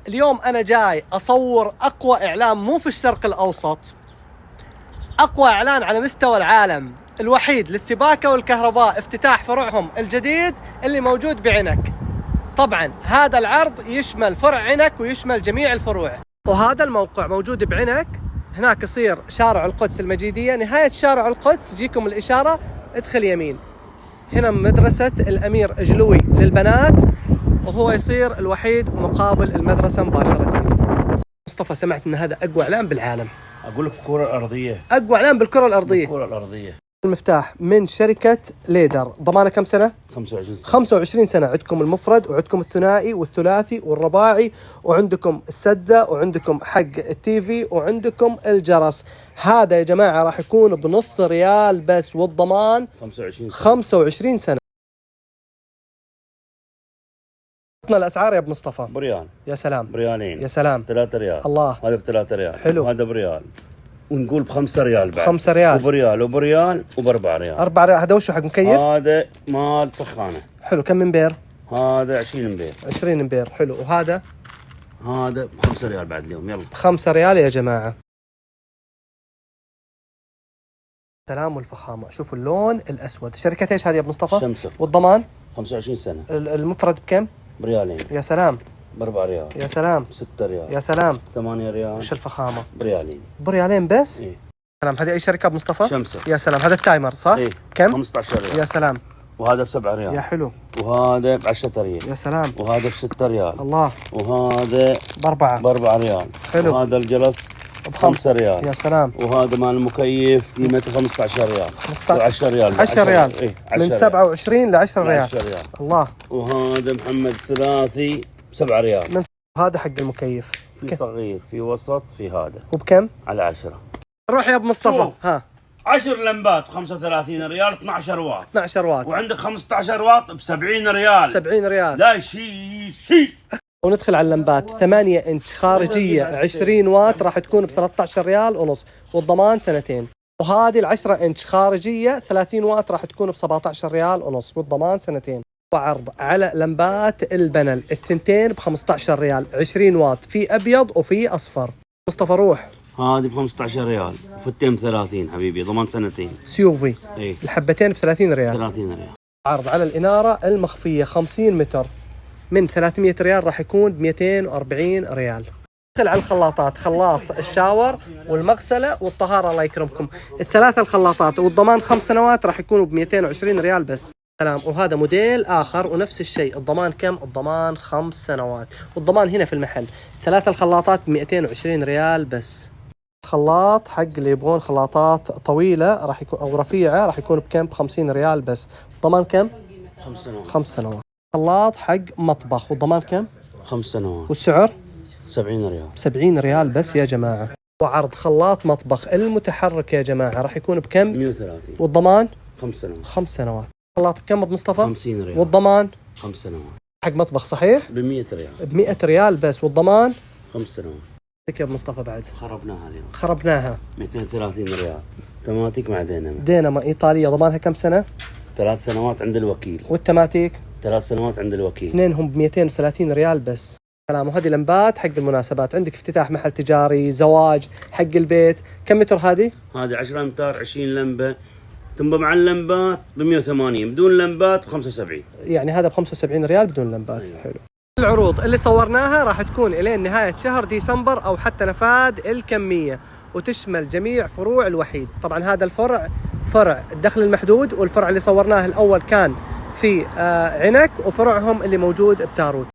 اليوم أنا جاي أصور أقوى إعلان مو في الشرق الأوسط، أقوى إعلان على مستوى العالم، الوحيد للسباكة والكهرباء، افتتاح فرعهم الجديد اللي موجود بعنك. طبعا هذا العرض يشمل فرع عنك ويشمل جميع الفروع، وهذا الموقع موجود بعنك. هناك يصير شارع القدس المجيدية، نهاية شارع القدس تجيكم الإشارة ادخل يمين، هنا مدرسة الأمير أجلوي للبنات، وهو يصير الوحيد مقابل المدرسة مباشرة. مصطفى، سمعت ان هذا اقوى اعلان بالعالم. اقول لك الكرة الارضية، اقوى اعلان بالكرة الارضية. الكرة الارضية. المفتاح من شركة ليدر، ضمانه كم سنة؟ 25 سنة. 25 سنة. عندكم المفرد وعندكم الثنائي والثلاثي والرباعي، وعندكم السدة، وعندكم حق التي في، وعندكم الجرس. هذا يا جماعة راح يكون بنص ريال بس، والضمان 25 سنة. 25 سنة. الاسعار يا ابو مصطفى. بريال. يا سلام. بريالين. يا سلام. 3 ريال. الله. هذا ب3 ريال. حلو. هذا بريال. ونقول ب5 ريال بعد. 5 ريال. وبريال وبريال وب4 ريال. 4 ريال. هذا وشو حق مكيف؟ هذا مال سخانة. حلو. كم امبير؟ هذا 20 امبير. 20 امبير. حلو. وهذا؟ هذا ب5 ريال بعد اليوم. يلا. 5 ريال يا جماعة. سلام والفخامة. شوفوا اللون الأسود. شركة ايش هذه يا ابو مصطفى؟ شمسة. والضمان؟ 25 سنة. المفرد بكم؟ بريالين. يا سلام. ب4 ريال. يا سلام. 6 ريال. يا سلام. 8 ريال. وش الفخامة؟ بريالين. بريالين بس؟ إيه. سلام. هذه أي شركة أبو مصطفى؟ شمسة. يا سلام. هذا التايمر صح؟ إيه. كم؟ 15 ريال. يا سلام. وهذا ب7 ريال. يا حلو. وهذا ب10 ريال. يا سلام. وهذا ب6 ريال. الله. وهذا ب4. ب4 ريال. حلو. وهذا الجلس ب5 ريال. يا سلام. وهذا مال المكيف قيمته 15 ريال. 15 و10 ريال. 10 ريال. إيه. من 27 ل 10 ريال. 10 ريال. الله. وهذا محمد ثلاثي ب7 ريال. هذا حق المكيف. في صغير، في وسط، في هذا. وبكم؟ على 10. روح يا ابو مصطفى. شوف. ها. 10 لمبات 35 ريال، 12 واط. 12 واط. وعندك 15 واط ب70 ريال. 70 ريال. لا شيء. وندخل على اللمبات 8 انش خارجيه 20 واط راح تكون ب 13 ريال ونص، والضمان 2 سنين. وهذه ال 10 انش خارجيه 30 واط راح تكون ب 17 ريال ونص، والضمان 2 سنين. وعرض على لمبات البنل الثنتين ب 15 ريال، 20 واط، في ابيض وفي اصفر. مصطفى روح. هذه ب15 ريال، وفتين ب30 حبيبي، ضمان 2 سنين. سيوفي. ايه. الحبتين ب 30 ريال. 30 ريال. عرض على الإنارة المخفية 50 متر من 300 ريال راح يكون ب 240 ريال. ندخل على الخلاطات، خلاط الشاور والمغسلة والطهارة الله يكرمكم، الثلاثة الخلاطات، والضمان 5 سنوات راح يكونوا ب 220 ريال بس. سلام. وهذا موديل آخر ونفس الشيء، الضمان كم؟ الضمان 5 سنوات، والضمان هنا في المحل. 3 الخلاطات ب 220 ريال بس. خلاط حق اللي يبغون خلاطات طويلة راح يكون أو رفيعة راح يكون بكم؟ ب50 ريال بس. الضمان كم؟ 5 سنوات. 5 سنوات. خلاط حق مطبخ، والضمان كم؟ 5 سنوات. والسعر؟ 70 ريال. 70 ريال بس يا جماعة. وعرض خلاط مطبخ المتحرك يا جماعة راح يكون بكم؟ 130. والضمان؟ 5 سنوات. 5 سنوات. خلاط كم ابو مصطفى؟ 50 ريال. والضمان؟ 5 سنوات. حق مطبخ صحيح؟ ب100 ريال. ب 100 ريال بس، والضمان؟ 5 سنوات. لك يا ابو مصطفى بعد. خربناها اليوم. خربناها. 230 ريال. تماتيك مع دينما. دينما إيطالية، ضمانها كم سنة؟ 3 سنوات عند الوكيل. والتماتيك؟ 3 سنوات عند الوكيل. اثنينهم ب 230 ريال بس. سلام. وهذه لمبات حق المناسبات، عندك افتتاح محل تجاري، زواج، حق البيت. كم متر هذه؟ هذه 10 امتار، 20 لمبة، تنبى مع اللمبات ب 180، بدون لمبات ب 75. يعني هذا ب 75 ريال بدون لمبات. أيوة. حلو. العروض اللي صورناها راح تكون الين نهاية شهر ديسمبر او حتى نفاذ الكمية، وتشمل جميع فروع الوحيد. طبعا هذا الفرع فرع الدخل المحدود، والفرع اللي صورناه الاول كان في عنك، وفرعهم اللي موجود بتاروت.